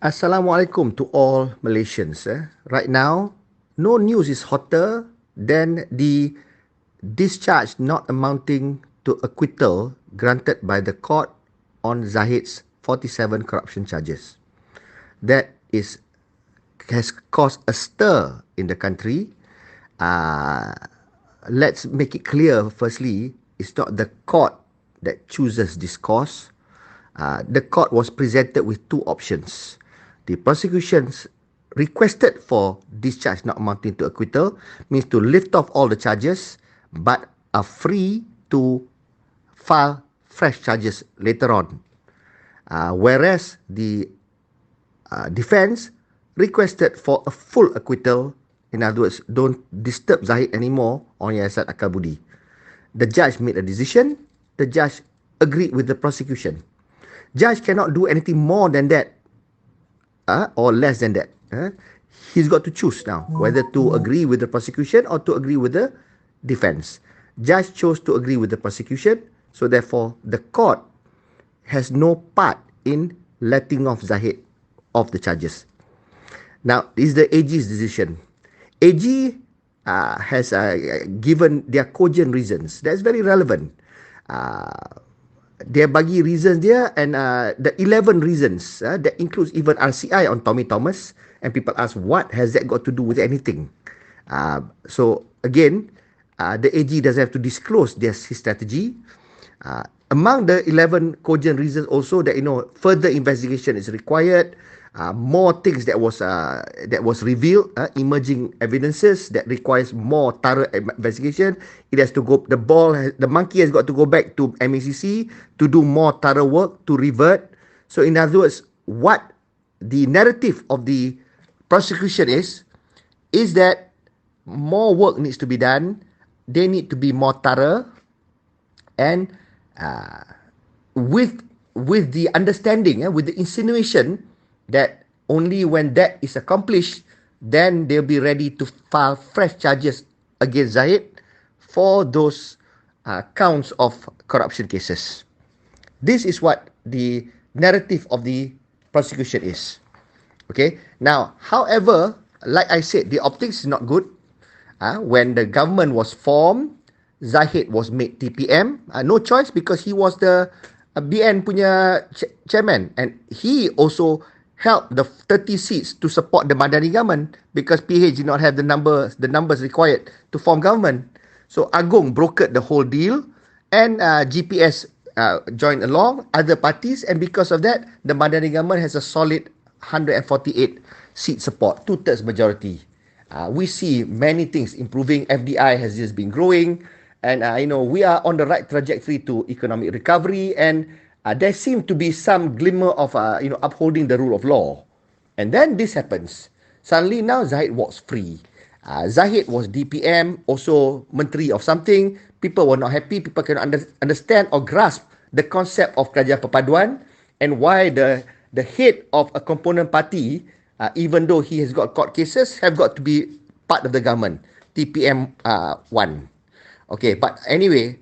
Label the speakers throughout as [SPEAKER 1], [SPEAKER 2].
[SPEAKER 1] Assalamualaikum to all Malaysians. Right now, no news is hotter than the discharge not amounting to acquittal granted by the court on Zahid's 47 corruption charges. That has caused a stir in the country. Uh, let's make it clear, firstly, it's not the court that chooses this cause. The court was presented with two options. The prosecutions requested for discharge not amounting to acquittal, means to lift off all the charges, but are free to file fresh charges later on. Whereas the defense requested for a full acquittal. In other words, don't disturb Zahid anymore on Yayasan Akal Budi. The judge made a decision. The judge agreed with the prosecution. Judge cannot do anything more than that or less than that. He's got to choose now whether to agree with the prosecution or to agree with the defense. Judge chose to agree with the prosecution, so therefore the court has no part in letting off Zahid of the charges. Now, this is the AG's decision. AG has given their cogent reasons. That's very relevant. Dia bagi reasons dia, and the 11 reasons that includes even RCI on Tommy Thomas, and people ask, what has that got to do with anything? So again, the AG doesn't have to disclose his strategy. Among the 11 cogent reasons also that, further investigation is required. More things that was revealed, emerging evidences that requires more thorough investigation. It has to go. The monkey has got to go back to MACC to do more thorough work to revert. So in other words, what the narrative of the prosecution is that more work needs to be done. They need to be more thorough, and with the understanding, with the insinuation that only when that is accomplished, then they'll be ready to file fresh charges against Zahid for those counts of corruption cases. This is what the narrative of the prosecution is. Okay. Now, however, like I said, the optics is not good. When the government was formed, Zahid was made TPM. No choice, because he was the BN punya chairman, and he also help the 30 seats to support the Madani government, because PH did not have the numbers required to form government. So Agong brokered the whole deal, and GPS joined along, other parties, and because of that, the Madani government has a solid 148 seat support, 2/3 majority. We see many things improving. FDI has just been growing, and we are on the right trajectory to economic recovery, and there seemed to be some glimmer of upholding the rule of law. And then this happens. Suddenly now Zahid walks free. Zahid was DPM, also Menteri of something. People were not happy. People cannot understand or grasp the concept of kerajaan perpaduan, and why the head of a component party, even though he has got court cases, have got to be part of the government. TPM 1. Okay, but anyway,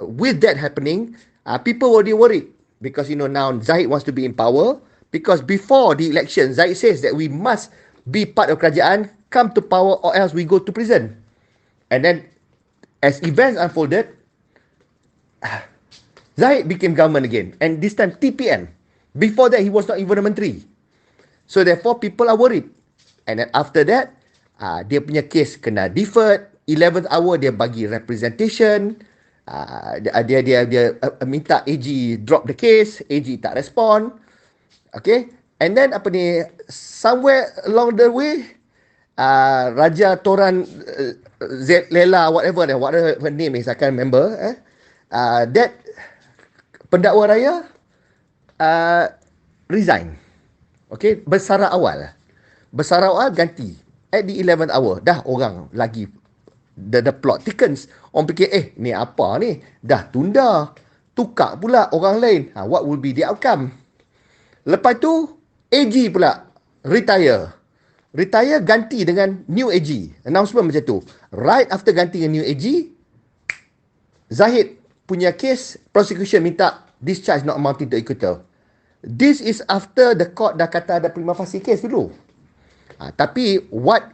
[SPEAKER 1] with that happening, people were worried, because now Zahid wants to be in power, because before the election Zahid says that we must be part of kerajaan, come to power, or else we go to prison. And then as events unfolded, Zahid became government again, and this time TPM. Before that, he was not even a menteri. So therefore people are worried. And then after that, dia punya case kena deferred. 11th hour dia bagi representation. Dia minta AG drop the case. AG tak respond. Okay. And then somewhere along the way, Raja Toran Lela, whatever her name is, I can't remember. That pendakwa raya resign. Okay. Bersara awal ganti. At the 11th hour, dah orang lagi the plot thickens. Orang fikir, ni apa ni? Dah tunda. Tukar pula orang lain. What will be the outcome? Lepas tu, AG pula retire. Retire ganti dengan new AG. Announcement macam tu. Right after ganti dengan new AG, Zahid punya case, prosecution minta discharge not amounting to acquittal. This is after the court dah kata ada prima facie case dulu. Tapi what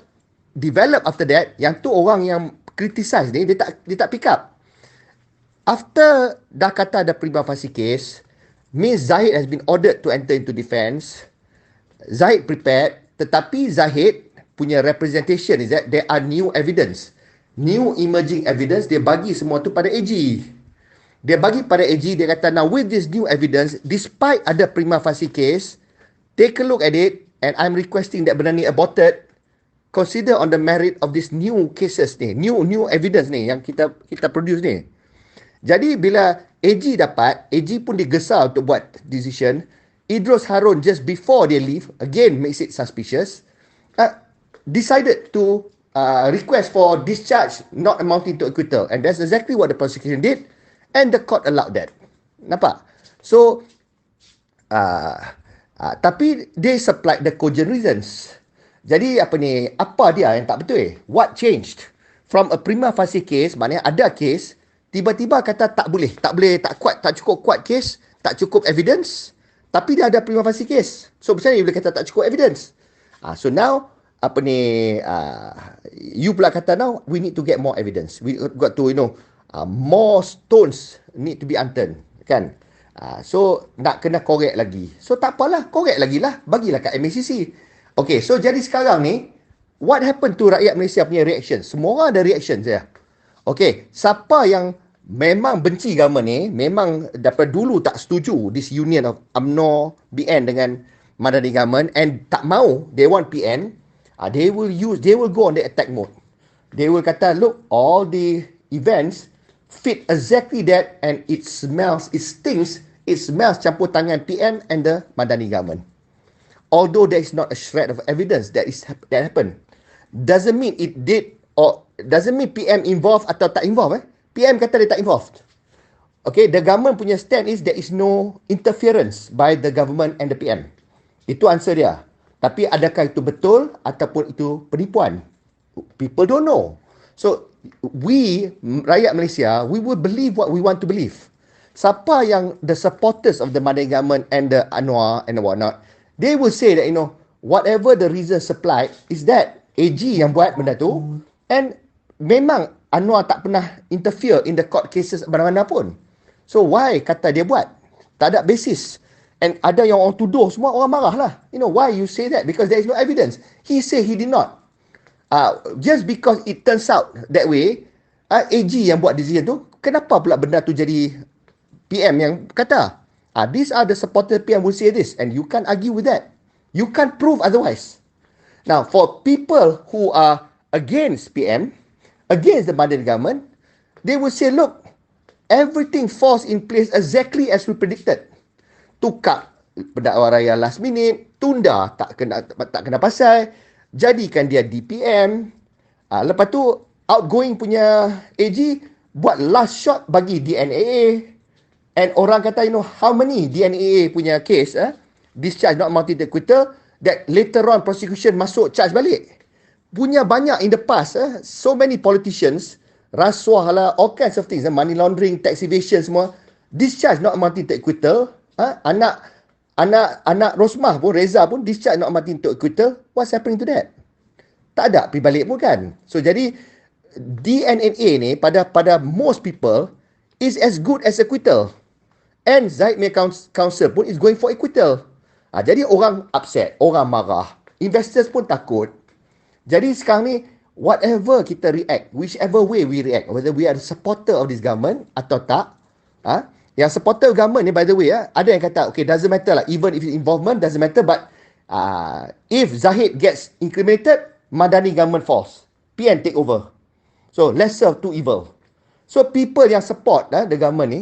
[SPEAKER 1] develop after that, yang tu orang yang criticize ni, dia tak pick up. After dah kata ada prima facie case, means Zahid has been ordered to enter into defense. Zahid prepared, tetapi Zahid punya representation is that there are new evidence. New emerging evidence, dia bagi semua tu pada AG. Dia bagi pada AG, dia kata, now with this new evidence, despite ada prima facie case, take a look at it, and I'm requesting that benda ni aborted, consider on the merit of these new cases ni, new evidence ni, yang kita produce ni. Jadi bila AG dapat, AG pun digesa untuk buat decision. Idrus Harun just before they leave, again makes it suspicious, decided to request for discharge not amounting to acquittal. And that's exactly what the prosecution did. And the court allowed that. Nampak? So, tapi they supplied the cogent reasons. Jadi apa dia yang tak betul? What changed? From a prima facie case, maknanya ada case, tiba-tiba kata tak kuat, tak cukup kuat case, tak cukup evidence, tapi dia ada prima facie case. So macam mana dia boleh kata tak cukup evidence? So now you pula kata now we need to get more evidence. We got to more stones need to be unturned, kan? So nak kena korek lagi. So tak apalah, korek lagi lah, bagilah kat MACC. Okay, so jadi sekarang ni what happened to rakyat Malaysia punya reaction? Semua orang ada reaction saya. Okay, siapa yang memang benci government ni, memang daripada dulu tak setuju this union of UMNO, BN dengan Madani government, and tak mau, they want PN, they will go on the attack mode. They will kata, look, all the events fit exactly that, and it smells campur tangan PN and the Madani government. Although there is not a shred of evidence that happened. Doesn't mean it did, or doesn't mean PM involved atau tak involved. PM kata dia tak involved. Okay, the government punya stand is there is no interference by the government and the PM. Itu answer dia. Tapi adakah itu betul ataupun itu penipuan? People don't know. So, we, rakyat Malaysia, we will believe what we want to believe. Siapa yang the supporters of the Madani government and the Anwar and whatnot, they will say that, whatever the reason supplied is that AG yang buat benda tu, and memang Anwar tak pernah interfere in the court cases mana-mana pun. So why kata dia buat? Tak ada basis. And ada yang orang tuduh semua, orang marah lah. Why you say that? Because there is no evidence. He say he did not. Just because it turns out that way, AG yang buat decision tu, kenapa pula benda tu jadi PM yang kata? These are the supporter PM will say this, and you can't argue with that. You can't prove otherwise. Now, for people who are against PM, against the Madani government, they will say, look, everything falls in place exactly as we predicted. Tukar pendakwaan raya last minute, tunda tak kena pasal, jadikan dia DPM. Lepas tu outgoing punya AG buat last shot bagi DNAA, and orang kata how many DNAA punya case discharge not amounting to acquittal, that later on prosecution masuk charge balik. Punya banyak in the past, so many politicians, rasuah lah, all kinds of things, money laundering, tax evasion semua, discharge not amounting to acquittal. Anak Rosmah pun, Reza pun discharge not amounting to acquittal. What's happening to that? Tak ada pergi balik pun kan. So jadi DNAA ni pada most people is as good as acquittal. And Zahid punya counsel pun is going for acquittal. Jadi orang upset, orang marah, investors pun takut. Jadi sekarang ni, whatever kita react, whichever way we react, whether we are a supporter of this government atau tak, yang supporter government ni, by the way, ada yang kata, okay, doesn't matter lah, even if it's involvement, doesn't matter, but if Zahid gets incriminated, Madani government falls. PN take over. So, lesser of two evil. So, people yang support the government ni,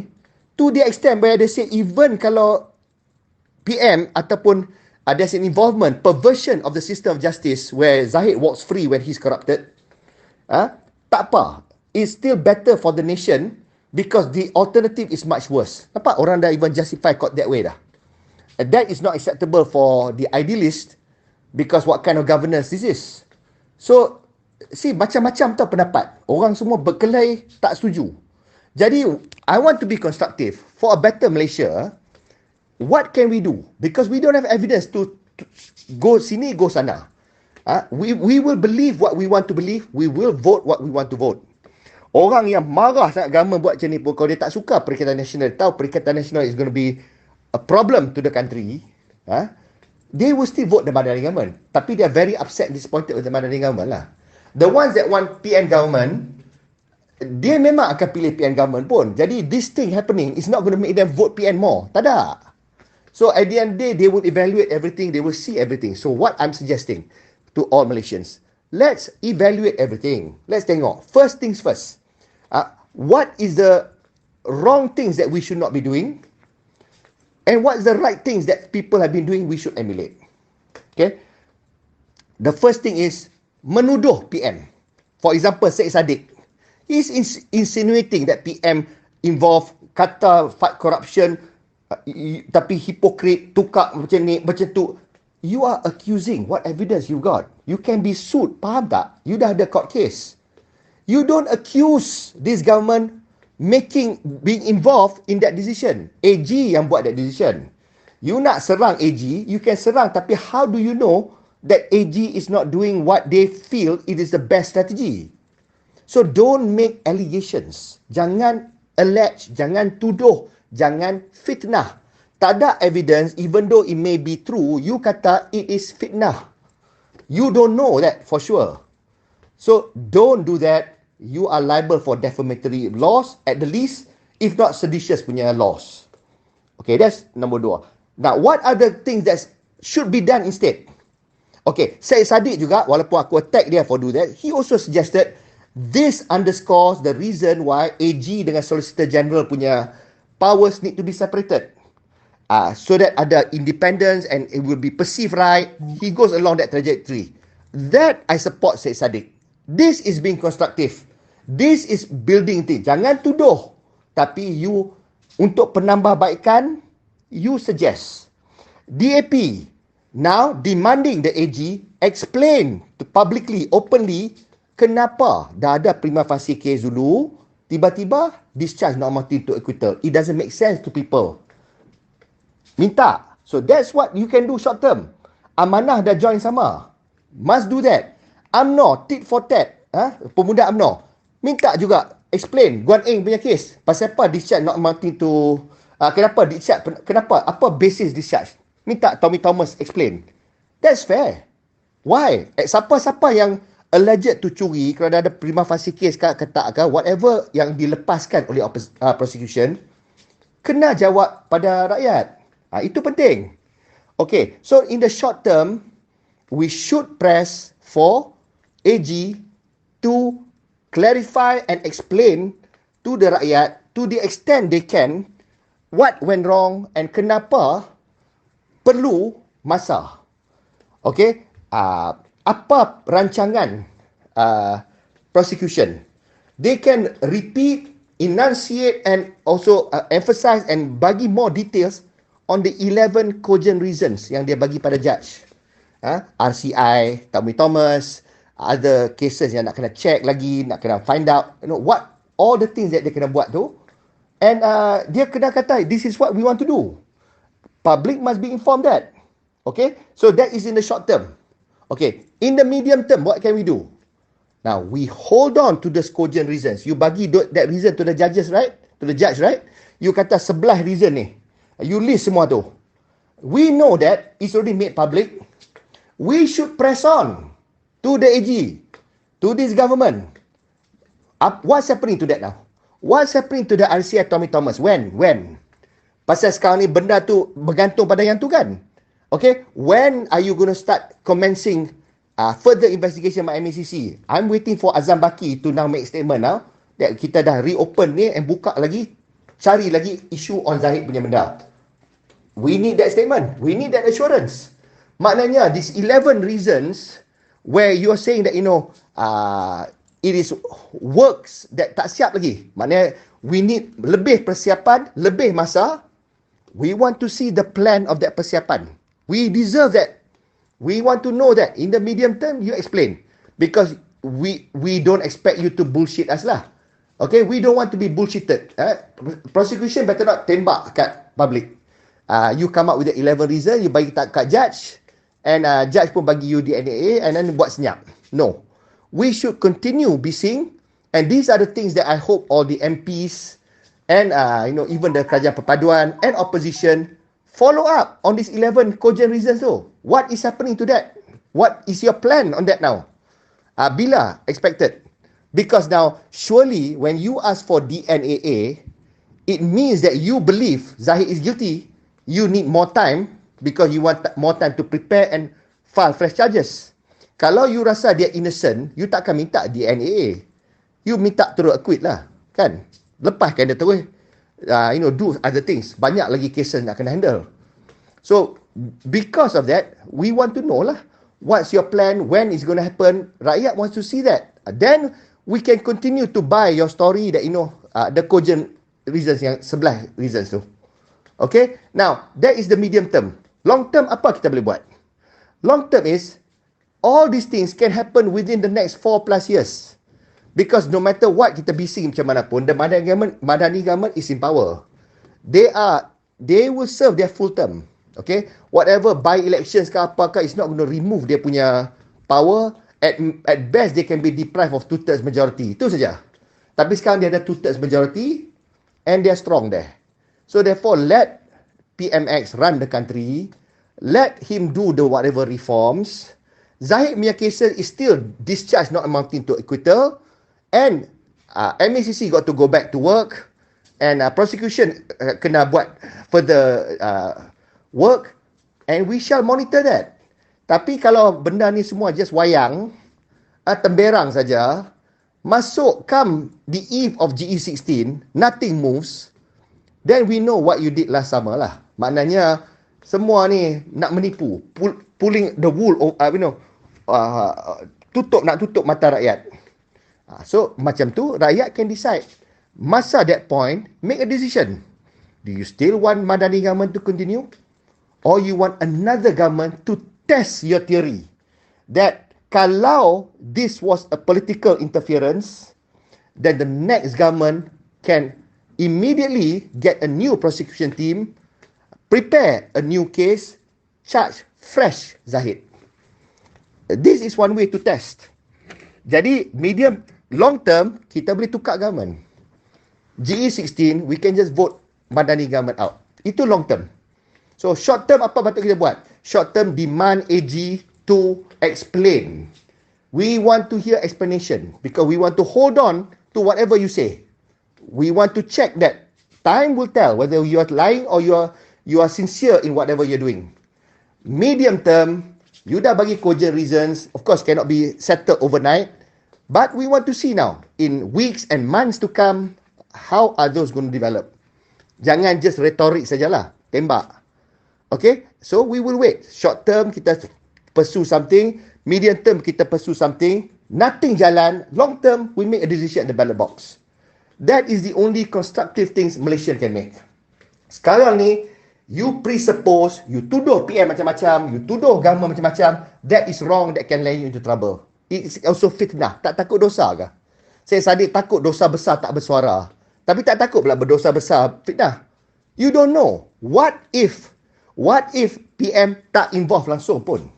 [SPEAKER 1] to the extent where they say, even kalau PM ataupun there's an involvement, perversion of the system of justice where Zahid walks free when he's corrupted, tak apa. It's still better for the nation because the alternative is much worse. Nampak? Orang dah even justify court that way dah. And that is not acceptable for the idealist because what kind of governance this is. So, see, macam-macam tau pendapat. Orang semua berkelahi tak setuju. Jadi, I want to be constructive. For a better Malaysia, What can we do? Because we don't have evidence to go sini, go sana. We will believe what we want to believe. We will vote what we want to vote. Orang yang marah sangat government buat macam ni pun, kalau dia tak suka Perikatan Nasional, tahu Perikatan Nasional is going to be a problem to the country, they will still vote the Madani government. Tapi they are very upset, disappointed with the Madani government lah. The ones that want PN government, dia memang akan pilih PN government pun. Jadi this thing happening is not going to make them vote PN more. Tak ada. So at the end of the day, they will evaluate everything, they will see everything. So what I'm suggesting to all Malaysians, let's evaluate everything. Let's tengok. First things first. What is the wrong things that we should not be doing? And what's the right things that people have been doing we should emulate? Okay. The first thing is menuduh PM. For example, Syed Saddiq. He's insinuating that PM involved kata fight corruption, tapi hypocrite, tukar macam ni, macam tu. You are accusing. What evidence you got? You can be sued. Faham tak? You dah ada court case. You don't accuse this government being involved in that decision. AG yang buat that decision. You nak serang AG, you can serang, tapi how do you know that AG is not doing what they feel it is the best strategy? So don't make allegations. Jangan allege, jangan tuduh, jangan fitnah. Tak ada evidence, even though it may be true, you kata it is fitnah. You don't know that for sure. So don't do that. You are liable for defamatory laws at the least, if not seditious punya laws. Okay, that's number 2. Now, what are the things that should be done instead? Okay, Syed Saddiq juga, walaupun aku attack dia for do that, he also suggested this underscores the reason why AG dengan Solicitor General punya powers need to be separated. So that ada independence and it will be perceived right. He goes along that trajectory. That I support Syed Saddiq. This is being constructive. This is building things. Jangan tuduh. Tapi you, untuk penambahbaikan, you suggest. DAP now demanding the AG explain to publicly, openly, kenapa dah ada prima facie case dulu, tiba-tiba discharge not amounting to acquittal. It doesn't make sense to people. Minta. So that's what you can do short term. Amanah dah join sama. Must do that. UMNO, tit for tat. Pemuda UMNO. Minta juga explain Guan Eng punya case. Pasal apa discharge not amounting to... kenapa discharge? Kenapa? Apa basis discharge? Minta Tommy Thomas explain. That's fair. Why? Siapa-siapa yang alleged to curi, kalau ada prima facie case ke tak ke, whatever yang dilepaskan oleh prosecution, kena jawab pada rakyat. Itu penting. Okay, so in the short term, we should press for AG to clarify and explain to the rakyat, to the extent they can, what went wrong and kenapa perlu masa. Okay, apa rancangan prosecution. They can repeat, enunciate and also emphasize and bagi more details on the 11 cogent reasons yang dia bagi pada judge. RCI, Tommy Thomas, other cases yang nak kena check lagi, nak kena find out, what all the things that dia kena buat tu. And dia kena kata, this is what we want to do. Public must be informed that. Okay, so that is in the short term. Okay, in the medium term, what can we do? Now, we hold on to the cogent reasons. You bagi that reason to the judges, right? To the judge, right? You kata 11 reason ni. You list semua tu. We know that it's already made public. We should press on to the AG, to this government. What's happening to that now? What's happening to the RCI Tommy Thomas? When? Pasal sekarang ni benda tu bergantung pada yang tu kan? Okay, when are you going to start commencing further investigation by MACC? I'm waiting for Azam Baki to now make statement now that kita dah reopen ni and buka lagi, cari lagi isu on Zahid punya benda. We need that statement. We need that assurance. Maknanya these 11 reasons where you are saying that it is works that tak siap lagi. Maknanya we need lebih persiapan, lebih masa. We want to see the plan of that persiapan. We deserve that. We want to know that. In the medium term, you explain. Because we don't expect you to bullshit us lah. Okay, we don't want to be bullshitted. Prosecution better not tembak kat public. You come up with the 11 reason, you bagi kat judge, and judge pun bagi you DNAA, and then buat senyap. No. We should continue bising, and these are the things that I hope all the MPs and even the kerajaan perpaduan and opposition follow up on these 11 cogent reasons tu. What is happening to that? What is your plan on that now? Bila expected? Because now, surely when you ask for DNAA, it means that you believe Zahid is guilty. You need more time because you want more time to prepare and file fresh charges. Kalau you rasa dia innocent, you takkan minta DNAA. You minta terus acquit lah, kan? Lepaskan dia terus, do other things. Banyak lagi cases nak kena handle. So, because of that, we want to know lah, what's your plan, when it's going to happen. Rakyat wants to see that. Then, we can continue to buy your story that, the cogent reasons yang 11 reasons tu. Okay? Now, that is the medium term. Long term, apa kita boleh buat? Long term is, all these things can happen within the next 4+ years. Because no matter what kita bising macam mana pun, the Madani government is in power. They will serve their full term. Okay? Whatever by-elections ke apakah, it's not going to remove dia punya power. At best, they can be deprived of 2/3 majority. Itu saja. Tapi sekarang dia ada 2/3 majority and they're strong there. So therefore, let PMX run the country. Let him do the whatever reforms. Zahid punya cases is still discharged not amounting to acquittal. And MACC got to go back to work. And prosecution kena buat further work. And we shall monitor that. Tapi kalau benda ni semua just wayang, temberang saja, masuk come the eve of GE16, nothing moves, then we know what you did last summer lah. Maknanya, semua ni nak menipu. Pulling the wool, nak tutup mata rakyat. So, macam tu, rakyat can decide. Masa that point, make a decision. Do you still want Madani government to continue? Or you want another government to test your theory? That kalau this was a political interference, then the next government can immediately get a new prosecution team, prepare a new case, charge fresh Zahid. This is one way to test. Jadi, long term, kita boleh tukar government. GE16, we can just vote Madani government out. Itu long term. So, short term, apa patut kita buat? Short term, demand AG to explain. We want to hear explanation because we want to hold on to whatever you say. We want to check that time will tell whether you are lying or you are sincere in whatever you're doing. Medium term, you dah bagi cogent reasons. Of course, cannot be settled overnight. But we want to see now, in weeks and months to come, how are those going to develop? Jangan just rhetoric sajalah, tembak. Okay, so we will wait. Short term, kita pursue something. Medium term, kita pursue something. Nothing jalan. Long term, we make a decision at the ballot box. That is the only constructive things Malaysia can make. Sekarang ni, you presuppose, you tuduh PM macam-macam, you tuduh government macam-macam, that is wrong, that can land you into trouble. It's also fitnah. Tak takut dosa ke? Saya Sadiq takut dosa besar tak bersuara. Tapi tak takut pula berdosa besar fitnah. You don't know. What if PM tak involve langsung pun?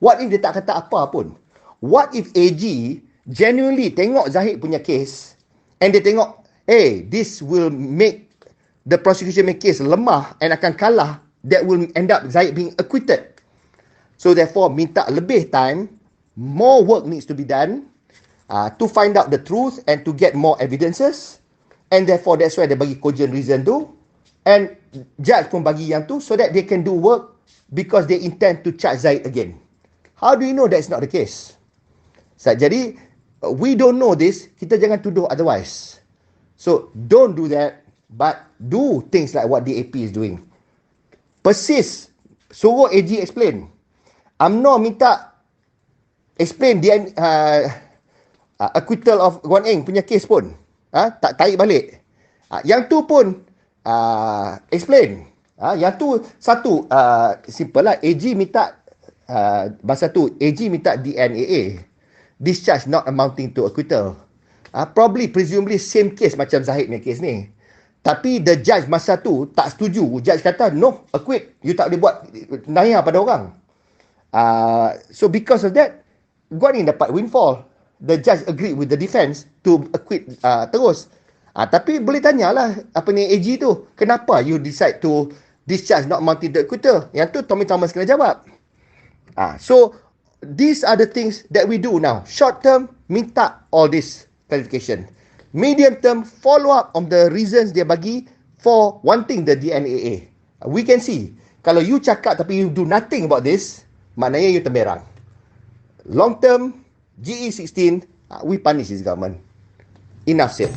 [SPEAKER 1] What if dia tak kata apa pun? What if AG genuinely tengok Zahid punya case and dia tengok, this will make the prosecution case lemah and akan kalah, that will end up Zahid being acquitted. So therefore, minta lebih time, more work needs to be done to find out the truth and to get more evidences. And therefore, that's why they bagi cogent reason tu. And judge pun bagi yang tu so that they can do work because they intend to charge Zahid again. How do you know that's not the case? Jadi, we don't know this, kita jangan tuduh otherwise. So, don't do that, but do things like what DAP is doing. Persist. Suruh AG explain. UMNO minta explain dia acquittal of Guan Eng punya case pun. Tak tarik balik. Yang tu pun explain. Yang tu satu simple lah. AG minta masa tu AG minta DNAA, discharge not amounting to acquittal. Probably presumably same case macam Zahid punya case ni. Tapi the judge masa tu tak setuju. Judge kata, no, acquit. You tak boleh buat naya pada orang. So because of that, Guan Yin dapat windfall. The judge agreed with the defense to acquit terus. Tapi boleh tanyalah apa ni AG tu, kenapa you decide to discharge not mounted the acquitter? Yang tu Tommy Thomas kena jawab. So these are the things that we do now. Short term, minta all this clarification. Medium term, follow up on the reasons dia bagi for wanting the DNAA. We can see, kalau you cakap tapi you do nothing about this, maknanya you temberang. Long term, GE16, we punish this government. Enough said.